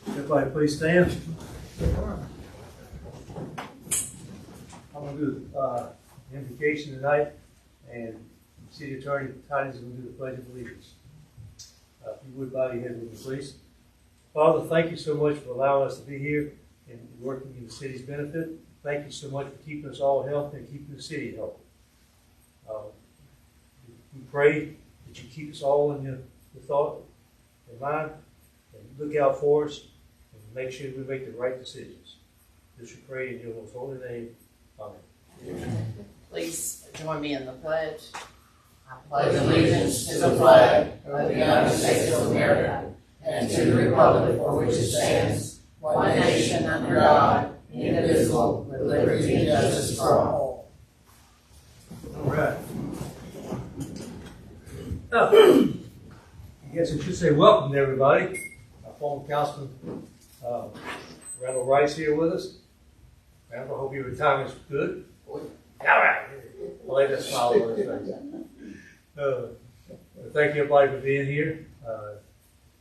Everybody please stand. I'm going to do the invocation tonight, and City Attorney Titus is going to do the Pledge of Allegiance. If you would bow your head with me, please. Father, thank you so much for allowing us to be here and working in the city's benefit. Thank you so much for keeping us all healthy and keeping the city healthy. We pray that you keep us all in your thought and mind, and look out for us, and make sure we make the right decisions. This we pray in your most holy name. Amen. Amen. Please join me in the pledge. I pledge allegiance to the flag of the United States of America and to the republic for which it stands, one nation under God, indivisible, with liberty and justice for all. All right. I guess I should say welcome to everybody. Our former councilman, Randall Rice, here with us. Randall, I hope your retirement's good. All right. I'll let us smile over his face. Thank you, everybody, for being here.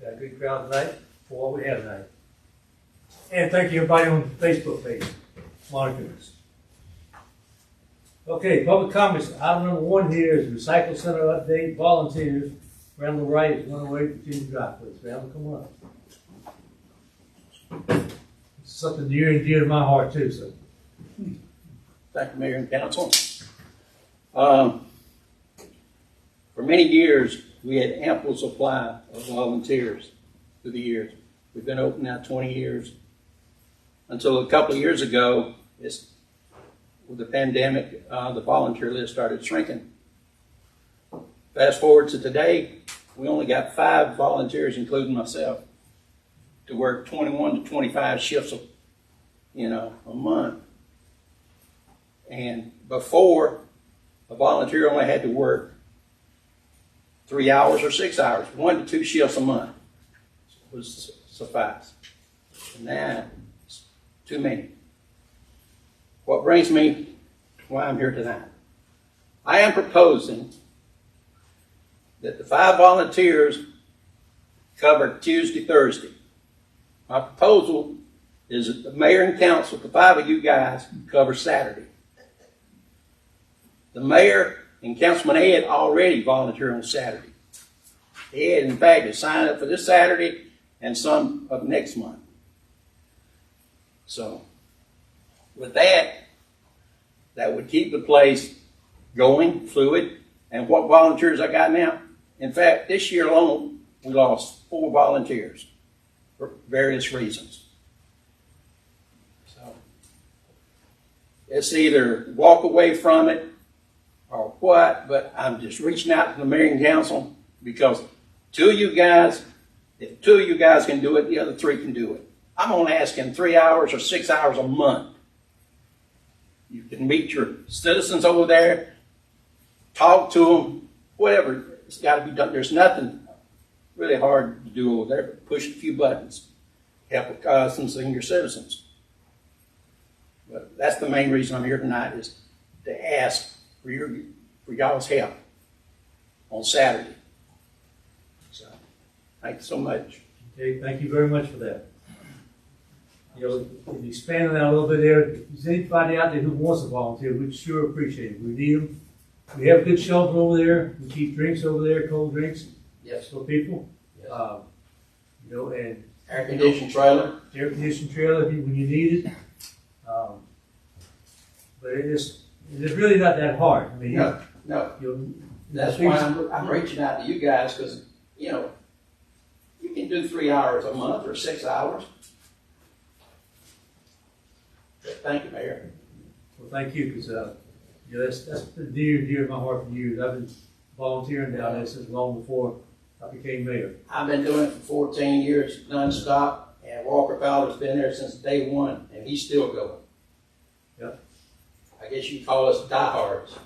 Got a good crowd tonight for what we have tonight. And thank you, everybody, on the Facebook page monitoring us. Okay, public comments. Item number 1 here is Recycle Center update. Volunteers. Randall Wright is one away from Virginia Drive, please. Randall, come on. It's something near and dear to my heart, too. So, thank you, Mayor and Council. For many years, we had ample supply of volunteers through the years. We've been open now 20 years. Until a couple of years ago, with the pandemic, the volunteer list started shrinking. Fast forward to today, we only got 5 volunteers, including myself, to work 21 to 25 shifts a month. And before, a volunteer only had to work 3 hours or 6 hours, 1 to 2 shifts a month was suffice. And now it's too many. What brings me to why I'm here tonight. I am proposing that the 5 volunteers cover Tuesday, Thursday. My proposal is that the mayor and council, the 5 of you guys, cover Saturday. The mayor and Councilman Ed already volunteer on Saturday. Ed, in fact, is signed up for this Saturday and some of next month. So, with that would keep the place going, fluid. And what volunteers I got now? In fact, this year alone, we lost 4 volunteers for various reasons. So, it's either walk away from it or what, but I'm just reaching out to the mayor and council because if 2 of you guys can do it, the other 3 can do it. I'm only asking 3 hours or 6 hours a month. You can meet your citizens over there, talk to them, whatever. It's got to be done. There's nothing really hard to do over there but push a few buttons, help some senior citizens. But that's the main reason I'm here tonight, is to ask for y'all's help on Saturday. So, thank you so much. okay, thank you very much for that. If you expand on that a little bit there, if there's anybody out there who wants to volunteer, we'd sure appreciate it. We need them. We have a good shelter over there. We keep drinks over there, cold drinks. Yes. For people. Yes. And Air conditioned trailer. Air conditioned trailer when you need it. But it's really not that hard. I mean, No. That's why I'm reaching out to you guys, because, you can do 3 hours a month or 6 hours. But thank you, Mayor. Well, thank you, because that's been dear to my heart for years. I've been volunteering down there since long before I became mayor. I've been doing it for 14 years nonstop, and Walker Fowler's been there since day 1, and he's still going. Yep. I guess you'd call us diehards.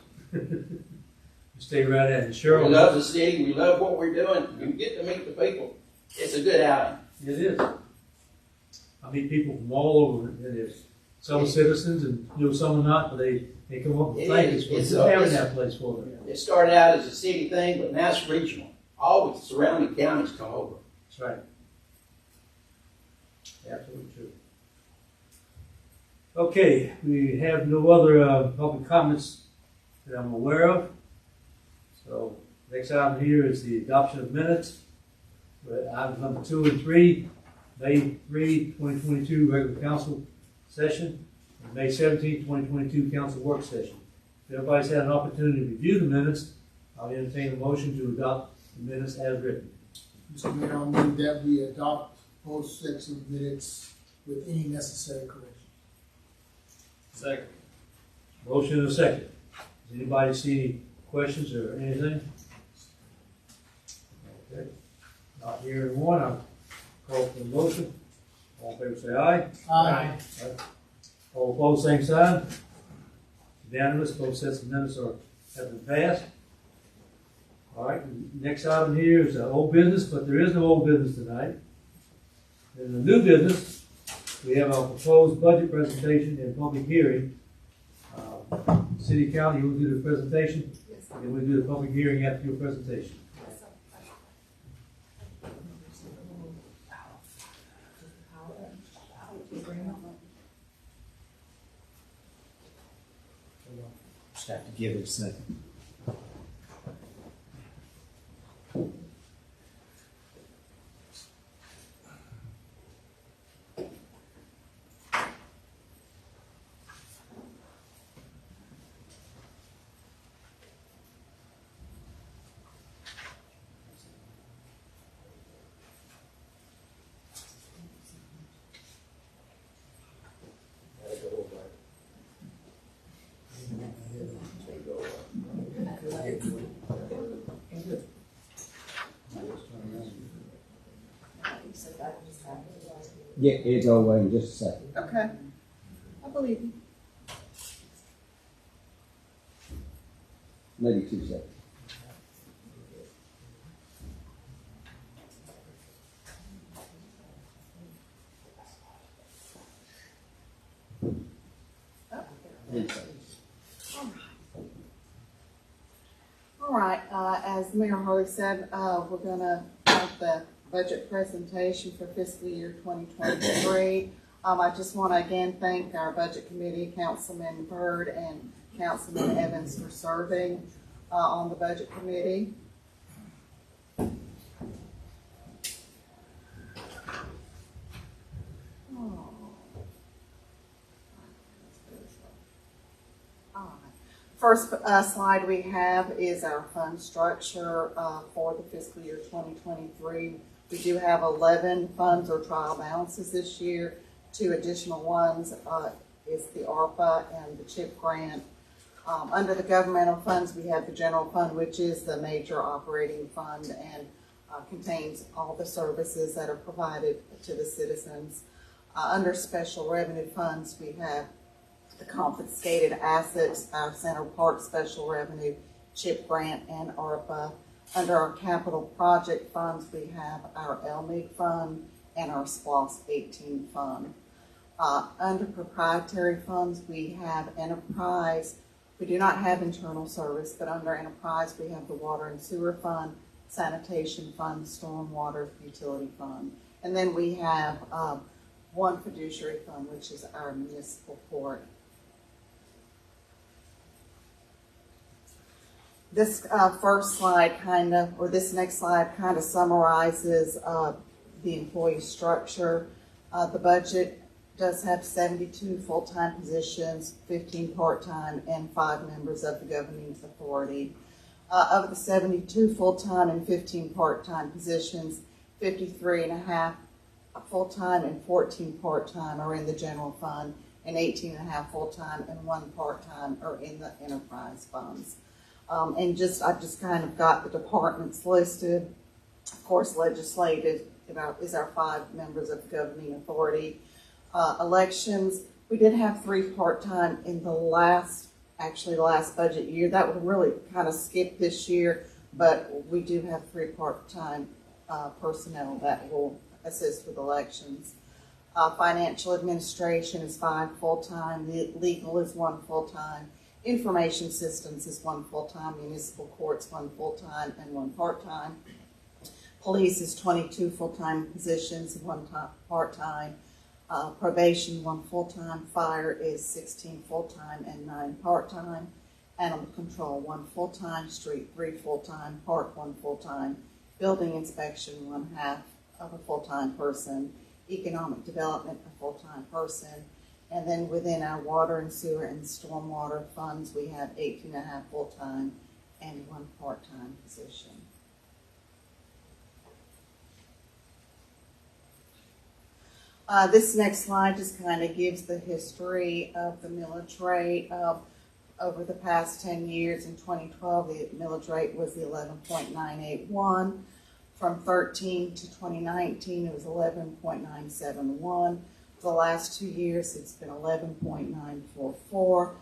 Stay right at it. Sure. We love the city. We love what we're doing. You get to meet the people. It's a good outing. It is. I meet people from all over. There's some citizens and some are not, but they come up with thank us for having that place for them. It started out as a city thing, but now it's regional. All the surrounding counties come over. That's right. absolutely true. Okay, we have no other public comments that I'm aware of. So next item here is the adoption of minutes. Items number 2 and 3, May 3, 2022 regular council session, and May 17, 2022 council work session. If everybody's had an opportunity to review the minutes, I'll entertain a motion to adopt the minutes as written. Mr. Mayor, I'll move that we adopt both sets of minutes with any necessary corrections. Second. Motion and a second. Does anybody see any questions or anything? Okay. Not hearing one, I'll call for the motion. All in favor say aye. Aye. All opposed, same sign. Unanimous, both sets of minutes have been passed. All right, next item here is old business, but there is no old business tonight. In the new business, we have our proposed budget presentation and public hearing. City County, you will do the presentation, and then we'll do the public hearing after your presentation. Just have to give it a second. Yeah, it'll go away in just a second. Okay. I believe you. Maybe 2 seconds. All right, as Mayor Harley said, we're gonna have the budget presentation for fiscal year 2023. I just want to again thank our budget committee, Councilman Byrd and Councilman Evans for serving on the budget committee. First slide we have is our fund structure for the fiscal year 2023. We do have 11 funds or trial balances this year. 2 additional ones is the ARPA and the CHIP grant. Under the governmental funds, we have the general fund, which is the major operating fund and contains all the services that are provided to the citizens. Under special revenue funds, we have the confiscated assets, our Center Park special revenue, CHIP grant, and ARPA. Under our capital project funds, we have our LMIG fund and our SPLOST 18 fund. Under proprietary funds, we have enterprise. We do not have internal service, but under enterprise, we have the water and sewer fund, sanitation fund, stormwater utility fund. And then we have one fiduciary fund, which is our municipal court. This first slide this next slide kind of summarizes the employee structure. The budget does have 72 full-time positions, 15 part-time, and 5 members of the governing authority. Of the 72 full-time and 15 part-time positions, 53.5 full-time and 14 part-time are in the general fund, and 18.5 full-time and 1 part-time are in the enterprise funds. I just kind of got the departments listed. Of course, legislative is our 5 members of the governing authority. Elections, we did have 3 part-time in the last budget year. That would really kind of skip this year, but we do have 3 part-time personnel that will assist with elections. Financial administration is 5 full-time. Legal is 1 full-time. Information systems is 1 full-time. Municipal courts 1 full-time and 1 part-time. Police is 22 full-time positions, 1 part-time. Probation, 1 full-time. Fire is 16 full-time and 9 part-time. Animal control, 1 full-time. Street, 3 full-time. Park, 1 full-time. Building inspection, 1/2 of a full-time person. Economic development, a full-time person. And then within our water and sewer and stormwater funds, we have 18.5 full-time and 1 part-time position. This next slide just kind of gives the history of the millage rate. Over the past 10 years, in 2012, the millage rate was the 11.981. From 13 to 2019, it was 11.971. For the last 2 years, it's been 11.944.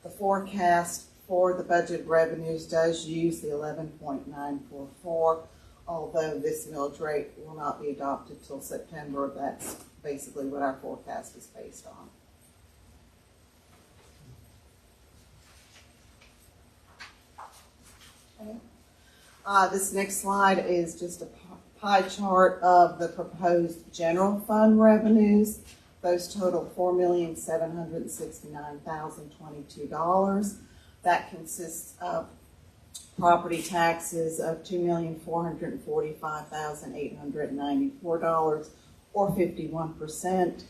The forecast for the budget revenues does use the 11.944, although this millage rate will not be adopted till September. That's basically what our forecast is based on. Okay. This next slide is just a pie chart of the proposed general fund revenues. Those total $4,769,022. That consists of property taxes of $2,445,894, or 51%.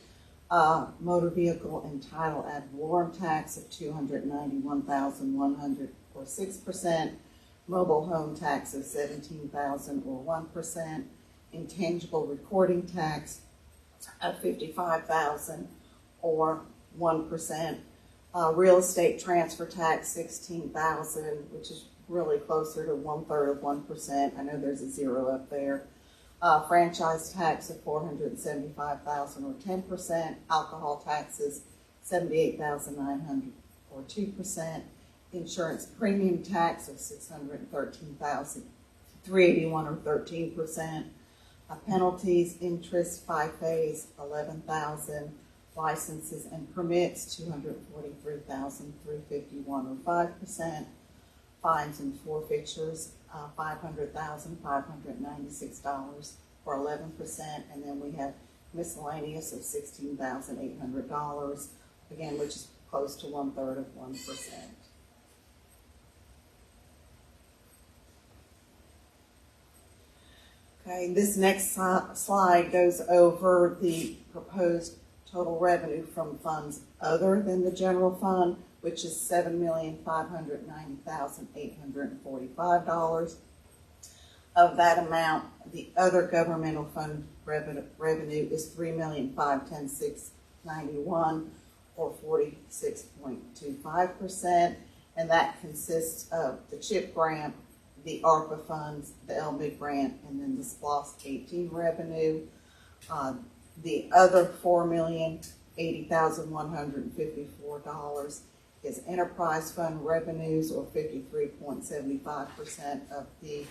Motor vehicle and title ad valorem tax of $291,100, or 6%. Mobile home tax of $17,000, or 1%. Intangible recording tax of $55,000, or 1%. Real estate transfer tax $16,000, which is really closer to 1/3 of 1%. I know there's a 0 up there. Franchise tax of $475,000, or 10%. Alcohol taxes $78,900, or 2%. Insurance premium tax of $613,381, or 13%. Penalties, interest, 5 phase, $11,000. Licenses and permits, $243,351, or 5%. Fines and forfeitures, $500,596, or 11%. And then we have miscellaneous of $16,800, again, which is close to 1/3 of 1%. Okay, this next slide goes over the proposed total revenue from funds other than the general fund, which is $7,590,845. Of that amount, the other governmental fund revenue is $3,510,691, or 46.25%, and that consists of the CHIP grant, the ARPA funds, the LMIG grant, and then the SPLOST 18 revenue. The other $4,080,154 is enterprise fund revenues, or 53.75% of the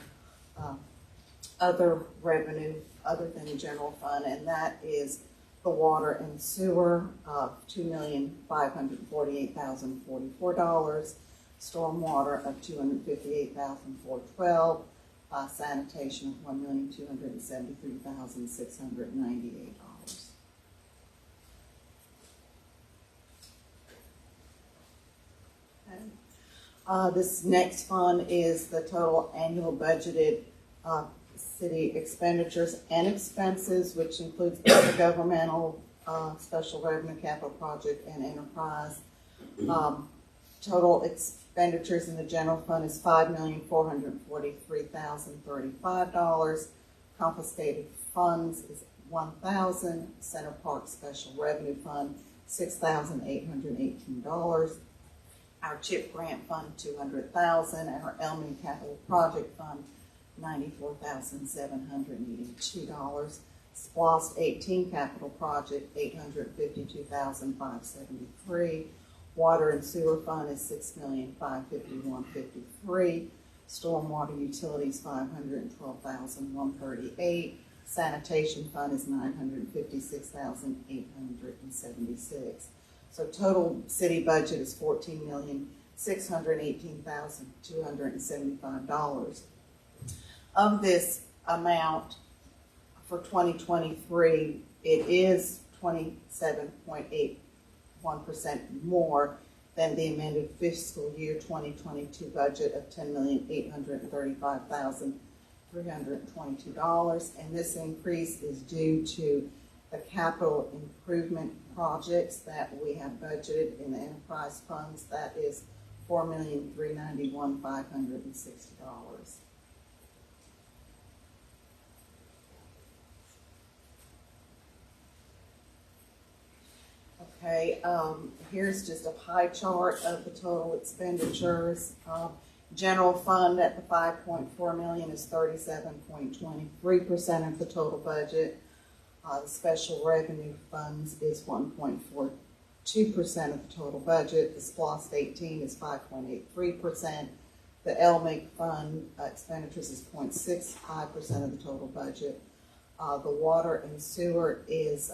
other revenue other than the general fund, and that is the water and sewer of $2,548,044. Stormwater of $258,412, sanitation of $1,273,698. Okay. This next fund is the total annual budgeted city expenditures and expenses, which includes the governmental, special revenue, capital project, and enterprise. Total expenditures in the general fund is $5,443,035. Confiscated funds is $1,000. Center Park Special Revenue Fund $6,818. Our CHIP grant fund $200,000. Our Elming Capital Project Fund $94,782. SPLOST 18 Capital Project $852,573. Water and sewer fund is $6,551,053. Stormwater utilities $512,138. Sanitation fund is $956,876. So total city budget is $14,618,275. Of this amount for 2023, it is 27.81% more than the amended fiscal year 2022 budget of $10,835,322. And this increase is due to the capital improvement projects that we have budgeted in the enterprise funds. That is $4,391,560. Okay, here's just a pie chart of the total expenditures. General fund at the $5.4 million is 37.23% of the total budget. The special revenue funds is 1.42% of the total budget. The SPLOST 18 is 5.83%. The LMIG fund expenditures is 0.65% of the total budget. The water and sewer is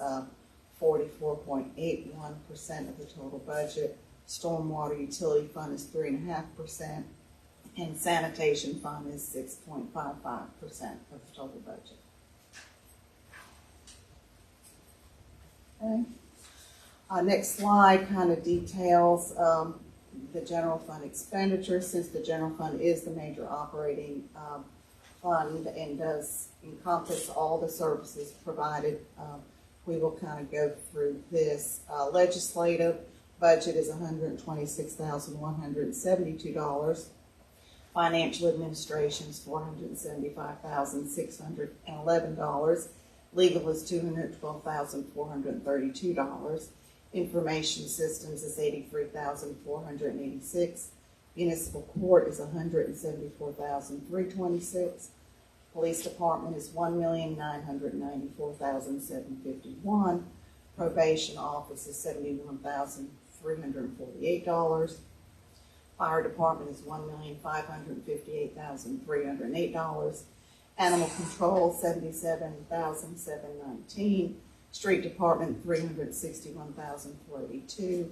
44.81% of the total budget. Stormwater utility fund is 3.5%, and sanitation fund is 6.55% of the total budget. Okay. Next slide kind of details the general fund expenditure, since the general fund is the major operating fund and does encompass all the services provided. We will kind of go through this. Legislative budget is $126,172. Financial administration is $475,611. Legal is $212,432. Information systems is $83,486. Municipal court is $174,326. Police department is $1,994,751. Probation office is $71,348. Fire department is $1,558,308. Animal control $77,719. Street department $361,482.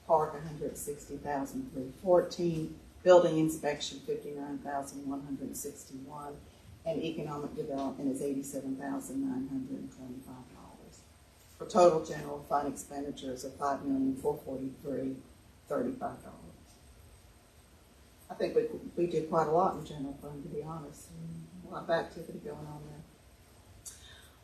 Park $160,314. Building inspection $59,161. And economic development is $87,925. For total general fund expenditures of $5,443,035. I think we did quite a lot in general fund, to be honest. A lot of activity going on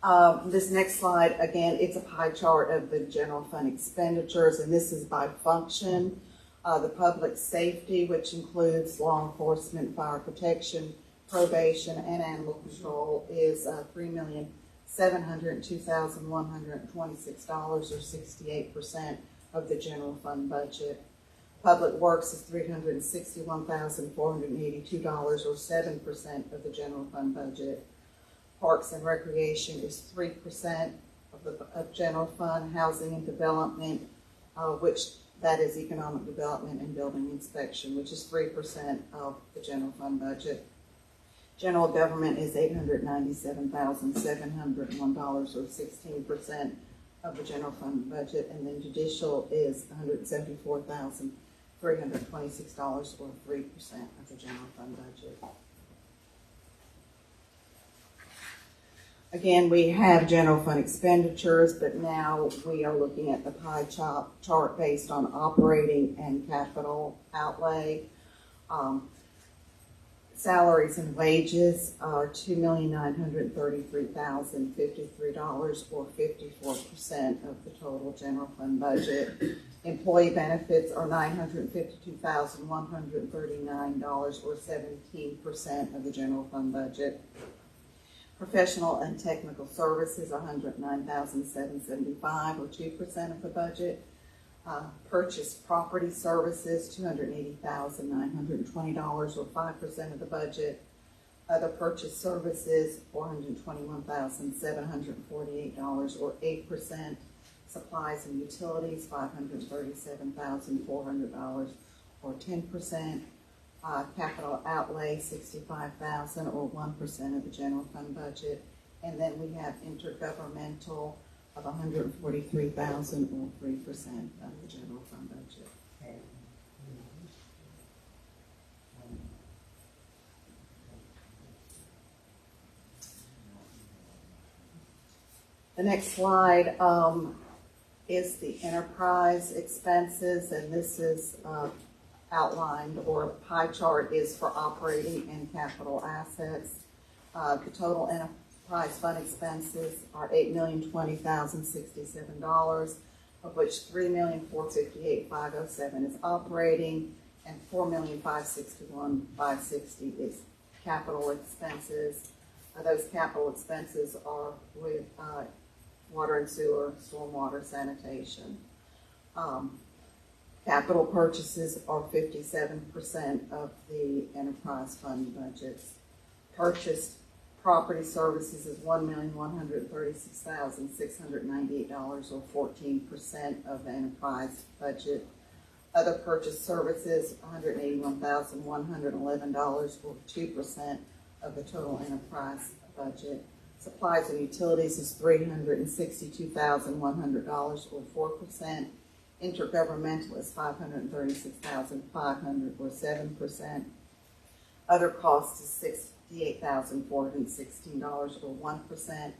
there. This next slide, again, it's a pie chart of the general fund expenditures, and this is by function. The public safety, which includes law enforcement, fire protection, probation, and animal control, is $3,702,126, or 68% of the general fund budget. Public works is $361,482, or 7% of the general fund budget. Parks and recreation is 3% of general fund. Housing and development, which that is economic development and building inspection, which is 3% of the general fund budget. General government is $897,701, or 16% of the general fund budget, and then judicial is $174,326, or 3% of the general fund budget. Again, we have general fund expenditures, but now we are looking at the pie chart based on operating and capital outlay. Salaries and wages are $2,933,053, or 54% of the total general fund budget. Employee benefits are $952,139, or 17% of the general fund budget. Professional and technical services, $109,775, or 2% of the budget. Purchase property services, $280,920, or 5% of the budget. Other purchase services, $421,748, or 8%. Supplies and utilities, $537,400, or 10%. Capital outlay, $65,000, or 1% of the general fund budget. And then we have intergovernmental of $143,000, or 3% of the general fund budget. The next slide is the enterprise expenses, and this is outlined, or a pie chart is for operating and capital assets. The total enterprise fund expenses are $8,020,067, of which $3,458,507 is operating, and $4,561,560 is capital expenses. Those capital expenses are with water and sewer, stormwater, sanitation. Capital purchases are 57% of the enterprise fund budgets. Purchased property services is $1,136,698, or 14% of the enterprise budget. Other purchased services, $181,111, or 2% of the total enterprise budget. Supplies and utilities is $362,100, or 4%. Intergovernmental is $536,500, or 7%. Other costs is $68,416, or 1%.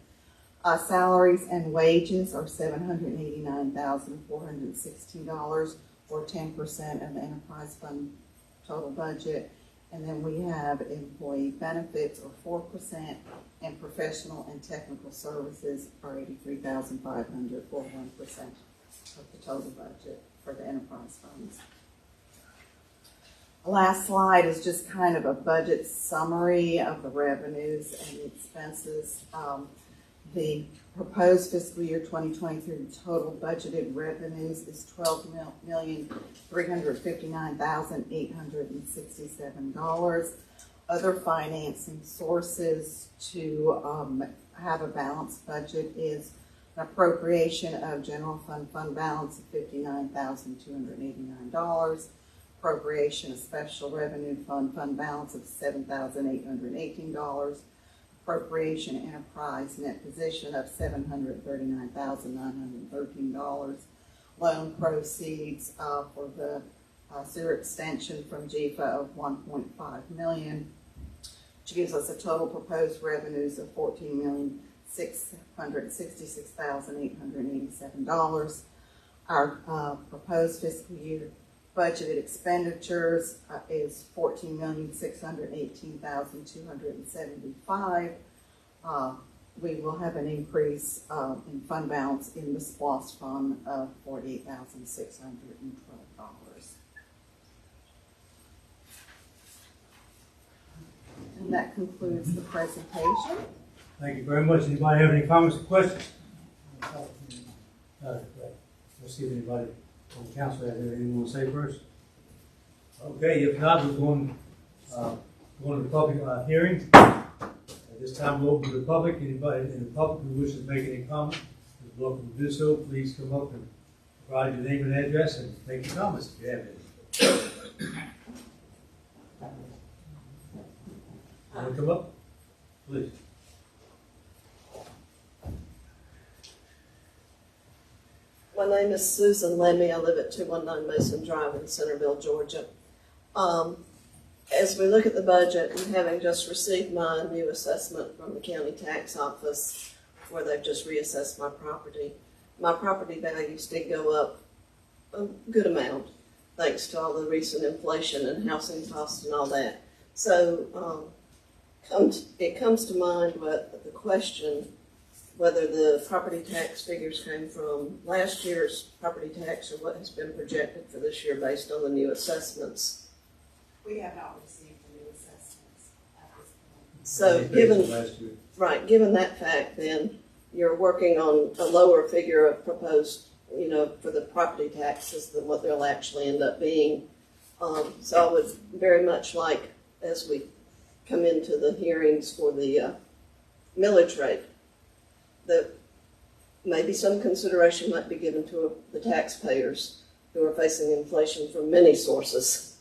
Salaries and wages are $789,416, or 10% of the enterprise fund total budget. And then we have employee benefits, or 4%, and professional and technical services are $83,500, or 1% of the total budget for the enterprise funds. The last slide is just kind of a budget summary of the revenues and the expenses. The proposed fiscal year 2023 total budgeted revenues is $12,359,867. Other financing sources to have a balanced budget is an appropriation of general fund balance of $59,289. Appropriation of special revenue fund balance of $7,818. Appropriation enterprise net position of $739,913. Loan proceeds for the sewer extension from GFA of $1.5 million, which gives us a total proposed revenues of $14,666,887. Our proposed fiscal year budgeted expenditures is $14,618,275. We will have an increase in fund balance in the SPOS fund of $48,612. And that concludes the presentation. Thank you very much. Anybody have any comments or questions? Let's see if anybody on the council has anything you want to say first. Okay, if not, we're going to the public hearing. At this time, we'll open to the public. Anybody in the public who wishes to make any comment is welcome to do so. Please come up and provide your name and address and make your comments if you have any. Want to come up? Please. My name is Susan Lemmy. I live at 219 Mason Drive in Centerville, Georgia. As we look at the budget, and having just received my new assessment from the county tax office, where they've just reassessed my property values did go up a good amount, thanks to all the recent inflation and housing costs and all that. So it comes to mind what the question, whether the property tax figures came from last year's property tax or what has been projected for this year based on the new assessments. We have not received the new assessments at this point. So given that fact, then you're working on a lower figure of proposed, for the property taxes than what they'll actually end up being. So I would very much like, as we come into the hearings for the millage rate, that maybe some consideration might be given to the taxpayers who are facing inflation from many sources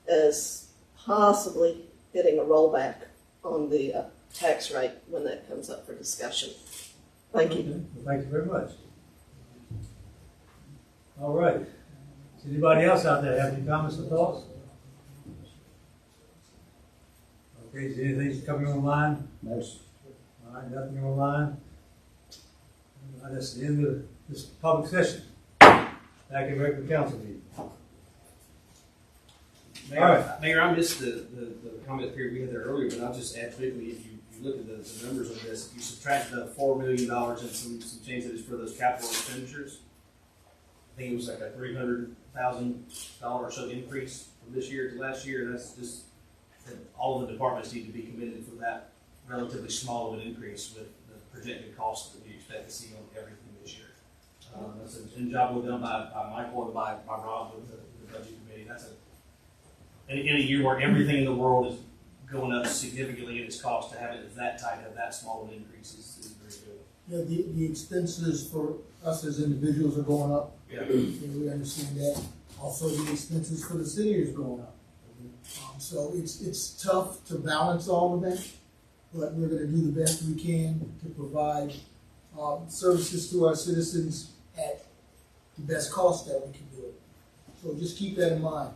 as possibly getting a rollback on the tax rate when that comes up for discussion. Thank you. Well, thank you very much. All right. Does anybody else out there have any comments or thoughts? Okay, is there anything coming online? No, sir. All right, nothing online. All right, that's the end of this public session. back in regular council meeting. Mayor, All right. Mayor, I missed the comment period we had there earlier, but I'll just add quickly, if you look at the numbers of this, if you subtract the $4 million and some change that is for those capital expenditures, I think it was like a $300,000 or so increase from this year to last year, and that's just, that all of the departments need to be committed for that relatively small of an increase with the projected costs that we expect to see on everything this year. That's a good job well done by Michael and by Rob with the budget committee. That's in a year where everything in the world is going up significantly in its cost, to have it that tight, have that small of an increase is very good. Yeah, the expenses for us as individuals are going up. Yeah. And we understand that. Also, the expenses for the city is going up. So it's tough to balance all of that, but we're gonna do the best we can to provide, services to our citizens at the best cost that we can do it. So just keep that in mind.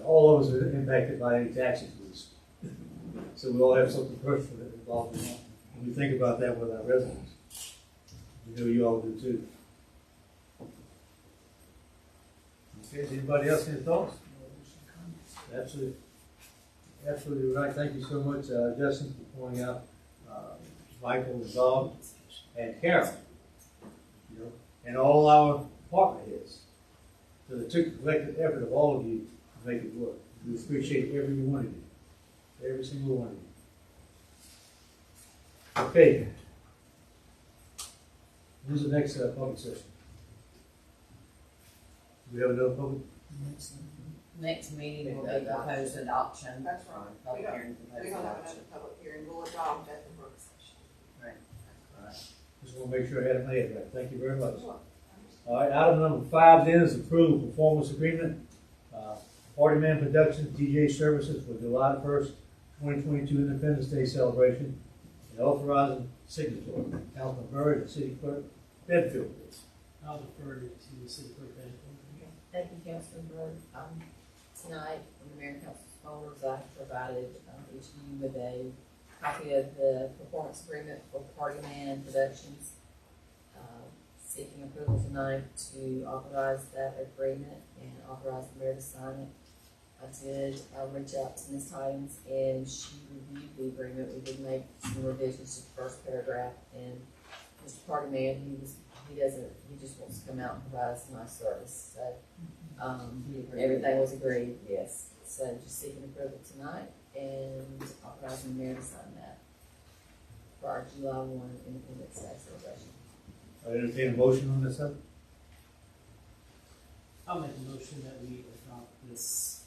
All of us are impacted by any tax increase. So we all have something personal involved in that. And we think about that with our residents. We know you all do too. Okay, does anybody else have any thoughts? Absolutely. Absolutely right. Thank you so much, Justin, for pointing out Michael and Bob and Carol. You know, and all our department heads. So it took the collective effort of all of you to make it work. We appreciate every one of you. Every single one of you. Okay. Who's the next public session? Do we have another public? Next meeting will be proposed adoption. That's right. Public hearing proposed We don't have adoption. another public hearing, we'll adopt at the work session. Just want to make sure I had my head right. Thank you very much. All right, item number 5 then is approval of performance agreement. Party Man Productions, DJ Services for July 1st, 2022 Independence Day celebration, and authorizing signatory. Councilman Murray, the city clerk, Bedfield. I'll defer to the city clerk. Thank you, Councilman Bird. Tonight, from the mayor and council's folders, I provided each of you with a copy of the performance agreement for Party Man Productions. Seeking approval tonight to authorize that agreement and authorize the mayor to sign it. I did reach out to Ms. Titans, and she reviewed the agreement. We did make some revisions to the first paragraph, and Mr. Party Man, he just wants to come out and provide us a nice service. So everything was agreed, yes. So just seeking approval tonight and authorizing the mayor to sign that for our July 1 Independence Day celebration. I entertain a motion on this up. I'll make a motion that we adopt this,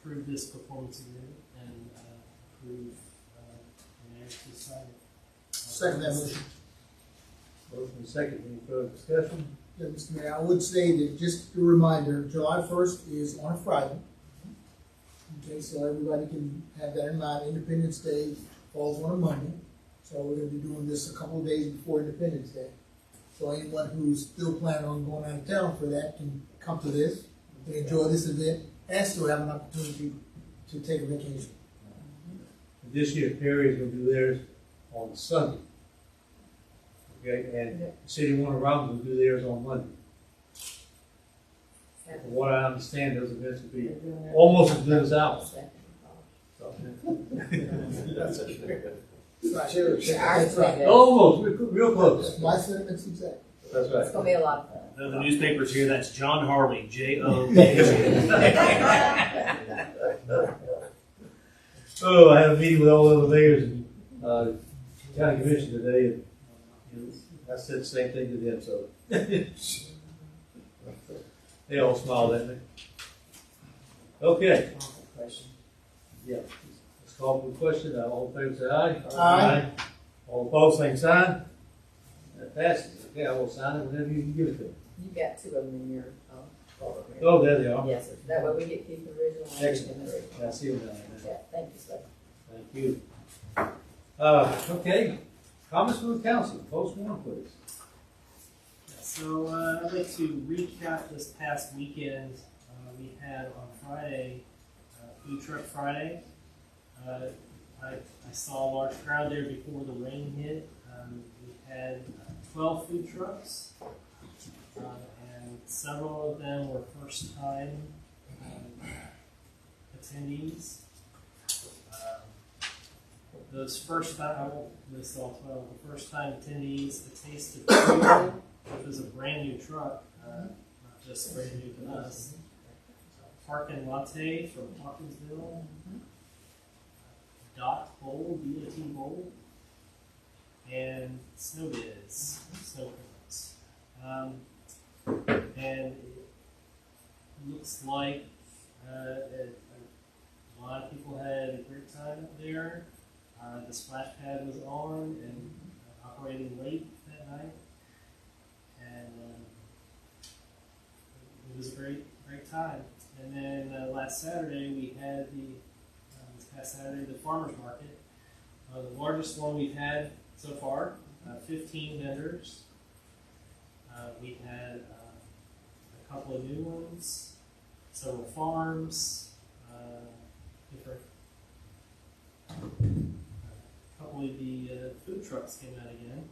approve this performance agreement and approve the mayor to sign it. Second that motion. Motion and second. Any further discussion? Yeah, Mr. Mayor, I would say that, just a reminder, July 1st is on a Friday. Okay, so everybody can have that in mind. Independence Day falls on a Monday. So we're gonna be doing this a couple of days before Independence Day. So anyone who's still planning on going out of town for that can come to this, and enjoy this event, and still have an opportunity to take a vacation. This year, Perry is going to do theirs on Sunday. Okay, and the City of Warner Robins will do theirs on Monday. From what I understand, those events will be almost as good as ours. So, Right. That's right. almost, real close. My sentiments exact. That's It's right. gonna be a lot of fun. The newspapers here, that's John Harley, J-O. Oh, I had a meeting with all the other mayors and county commission today, and you know, I said the same thing to them. So they all smiled at me. Okay. Yeah. Let's call for the question. All in favor, say aye. Aye. All opposed, same sign. That passes. Okay, I will sign it whenever you give it to me. You've got 2 of them in your folder here. Oh, there they are. Yes, sir. That way we get keep the original. and Excellent. the original. I see them down there. Yeah, thank you, sir. Thank you. Okay. Comments from the council. Post one, please. So I'd like to recap this past weekend. We had on Friday, Food Truck Friday. I saw a large crowd there before the rain hit. We had 12 food trucks, and several of them were first-time attendees. Those first time, I won't list all 12, the first time attendees, the Taste of Fiscal, which was a brand new truck, not just brand new to us. Park and Latte from Hawkinsville. Dot Bowl, DOT Bowl. And Snowbiz, Snow Prints. And it looks like a lot of people had a great time up there. The splash pad was on and operating late that night, and it was a great time. And then last Saturday we had this past Saturday, the farmers market, the largest one we've had so far. 15 vendors. We had a couple of new ones, several farms, different. A couple of the food trucks came out again,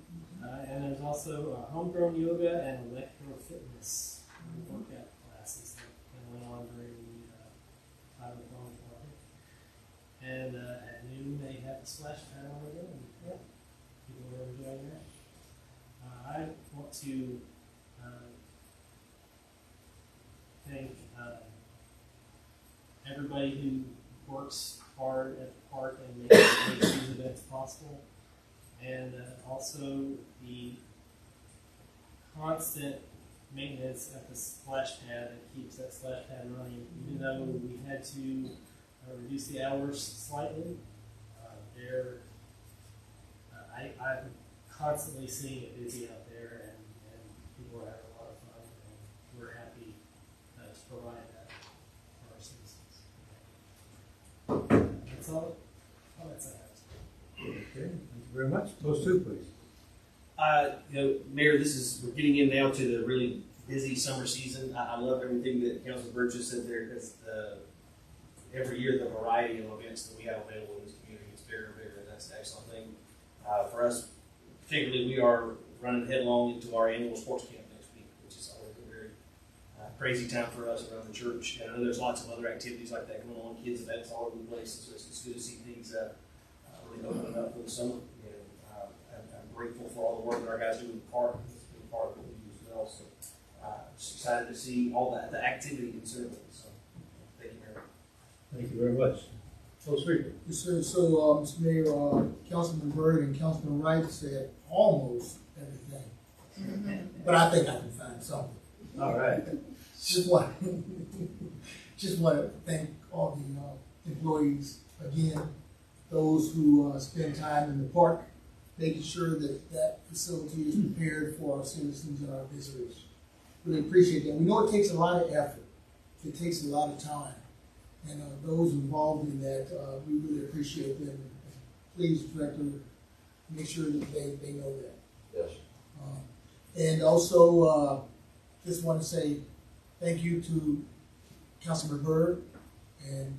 and there's also homegrown yoga and electro fitness workout classes that went on during the time of the farmers market. And at noon they had the splash pad on again. Yep. People were enjoying that. I want to thank everybody who works hard at the park and makes these events possible, and also the constant maintenance at the splash pad that keeps that splash pad running. Even though we had to reduce the hours slightly, I'm constantly seeing it busy out there, and people are having a lot of fun, and we're happy to provide that for our citizens. That's all that's I have. Okay, thank you very much. Those two, please. Mayor, we're getting in now to the really busy summer season. I love everything that Councilor Burgess said there, because every year the variety of events that we have available in this community gets bigger and bigger, and that's an excellent thing. For us, particularly, we are running headlong into our annual sports camp next week, which is always a very crazy time for us around the church. And I know there's lots of other activities like that going on, kids events all over the place, and so it's good to see things really opening up for the summer. I'm grateful for all the work that our guys do in the park. It's a big part of what we do as well. So just excited to see all that, the activity in Centerville. So thank you, Mayor. Thank you very much. Those three. Yes, sir. So, Mr. Mayor, Councilman Byrd and Councilman Wright said almost everything, but I think I can find something. All right. Just want to thank all the employees again, those who spend time in the park, making sure that that facility is prepared for our citizens and our visitors. Really appreciate that. We know it takes a lot of effort. It takes a lot of time. And those involved in that, we really appreciate them. Please, Director, make sure that they know that. Yes. And also, just want to say thank you to Councilman Byrd and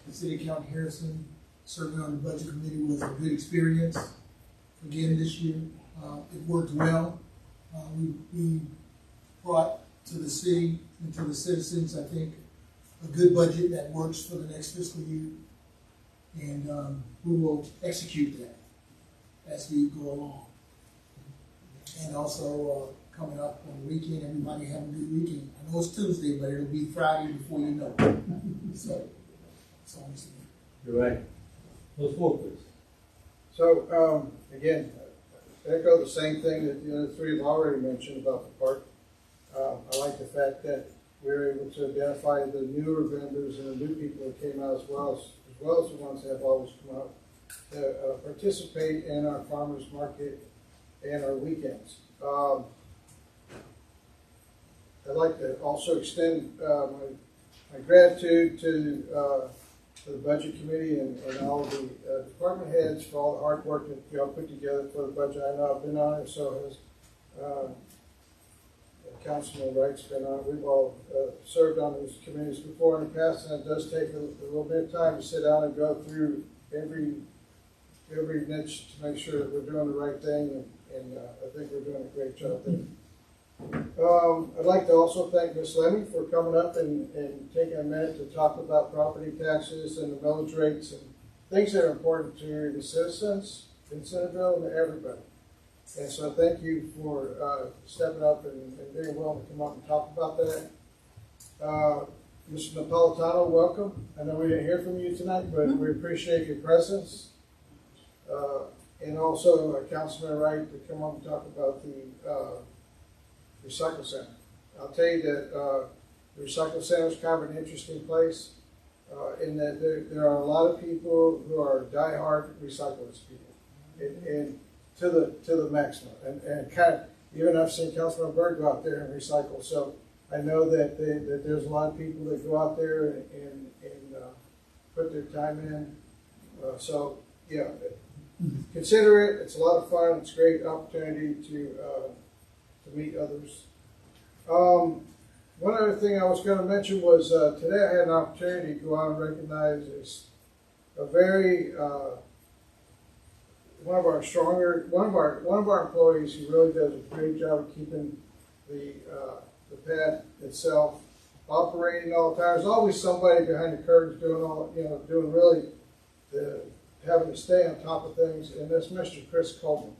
the City Council Harrison. Serving on the Budget Committee was a good experience again this year. It worked well. We brought to the city and to the citizens, I think, a good budget that works for the next fiscal year, and we will execute that as we go along. And also coming up on the weekend, everybody have a good weekend. I know it's Tuesday, but it'll be Friday before you know it. So that's all I'm saying. You're right. Those four, please. So again, echo the same thing that the other three have already mentioned about the park. I like the fact that we're able to identify the newer vendors and the new people that came out as well as the ones that have always come out to participate in our farmers market and our weekends. I'd like to also extend my gratitude to the Budget Committee and all of the department heads for all the hard work that y'all put together for the budget. I know I've been on it, so has Councilman Wright's been on it. We've all served on these committees before in the past, and it does take a little bit of time to sit down and go through every niche to make sure that we're doing the right thing and I think we're doing a great job there. I'd like to also thank Ms. Lemmy for coming up and taking a minute to talk about property taxes and the millage rates and things that are important to the citizens in Centerville and to everybody. And so thank you for stepping up and being willing to come up and talk about that. Mr. Napolitano, welcome. I know we didn't hear from you tonight, but we appreciate your presence. And also Councilman Wright to come up and talk about the recycle center. I'll tell you that the recycle center is kind of an interesting place in that there are a lot of people who are diehard recyclers people, and to the maximum. And kind of, even I've seen Councilman Byrd go out there and recycle. So I know that there's a lot of people that go out there and put their time in. So yeah, consider it. It's a lot of fun. It's a great opportunity to meet others. One other thing I was going to mention was today I had an opportunity to go out and recognize a very one of our employees who really does a great job of keeping the pad itself operating all the time. There's always somebody behind the curtains doing really having to stay on top of things, and that's Mr. Chris Coleman.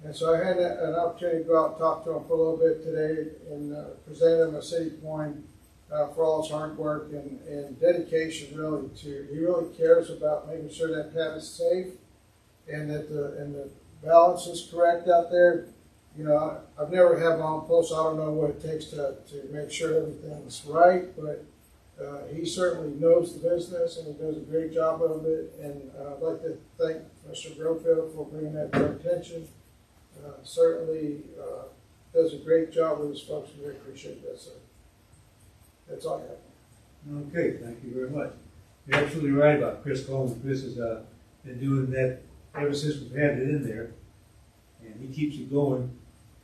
And so I had an opportunity to go out and talk to him for a little bit today and present him a city coin for all his hard work and dedication really he really cares about making sure that pad is safe and that the balance is correct out there. You know, I've never had my own post, so I don't know what it takes to make sure everything's right, but he certainly knows the business and he does a great job of it. And I'd like to thank Mr. Grofeld for bringing that to our attention. Certainly does a great job with his folks. We really appreciate that, sir. That's all I have. Okay, thank you very much. You're absolutely right about Chris Coleman. Chris has been doing that ever since we've had it in there, and he keeps it going.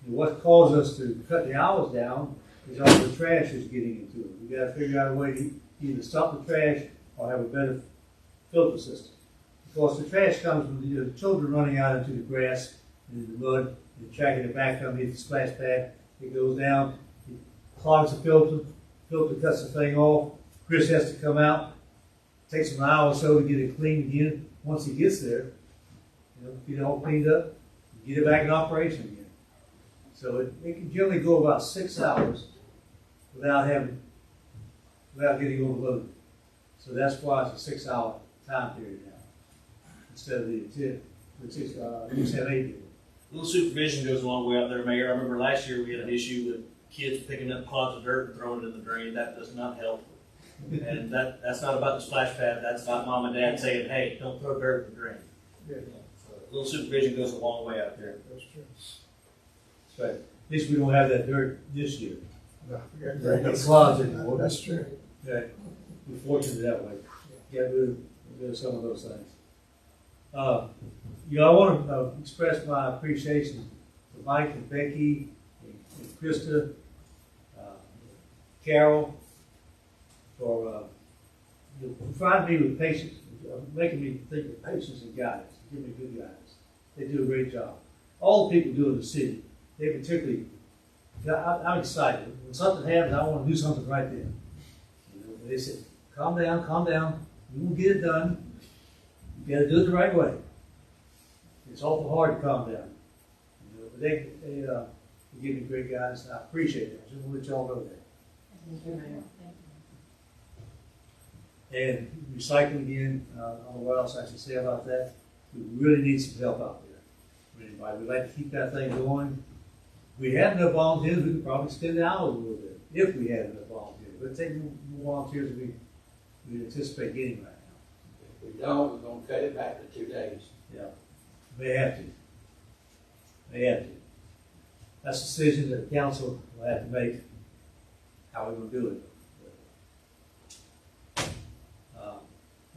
And what caused us to cut the hours down is all the trash is getting into it. We got to figure out a way to either stop the trash or have a better filter system. Because the trash comes from the children running out into the grass and in the mud and tracking it back underneath the splash pad. It goes down, it clogs the filter cuts the thing off. Chris has to come out. It takes him an hour or so to get it cleaned again. Once he gets there, get it all cleaned up, get it back in operation again. So it can generally go about 6 hours without getting overloaded. So that's why it's a 6 hour time period now instead of the 10. We used to have 8 people. A little supervision goes a long way out there, Mayor. I remember last year we had an issue with kids picking up clods of dirt and throwing it in the drain. That does not help. And that's not about the splash pad. That's about mom and dad saying, hey, don't throw dirt in the drain. Yeah. So a little supervision goes a long way out there. That's true. That's right. At least we don't have that dirt this year. No, we got There ain't no great. clods anymore. That's true. Yeah, we're fortunate that way. Get rid of some of those things. I want to express my appreciation to Mike and Becky and Krista, Carol, for providing me with patience, making me think of patience and guidance, giving me good guidance. They do a great job. All the people do in the city, they particularly, I'm excited. When something happens, I want to do something right then. They said, calm down, we will get it done. You got to do it the right way. It's awful hard to calm down. But they give me great guidance, and I appreciate it. I just want to let y'all know that. Thank you, Mayor. And recycling again, I don't know what else I should say about that. We really need some help out there for anybody. We'd like to keep that thing going. If we had enough volunteers, we could probably extend the hours a little bit, if we had enough volunteers. But take more volunteers than we anticipate getting right now. If we don't, we're going to cut it back to 2 days. Yeah, they have to. That's a decision that the council will have to make, how we're going to do it.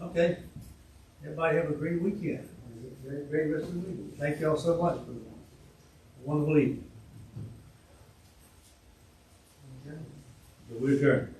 Okay. Everybody have a great weekend. Great rest of the week. Thank you all so much for a wonderful evening. We're adjourned.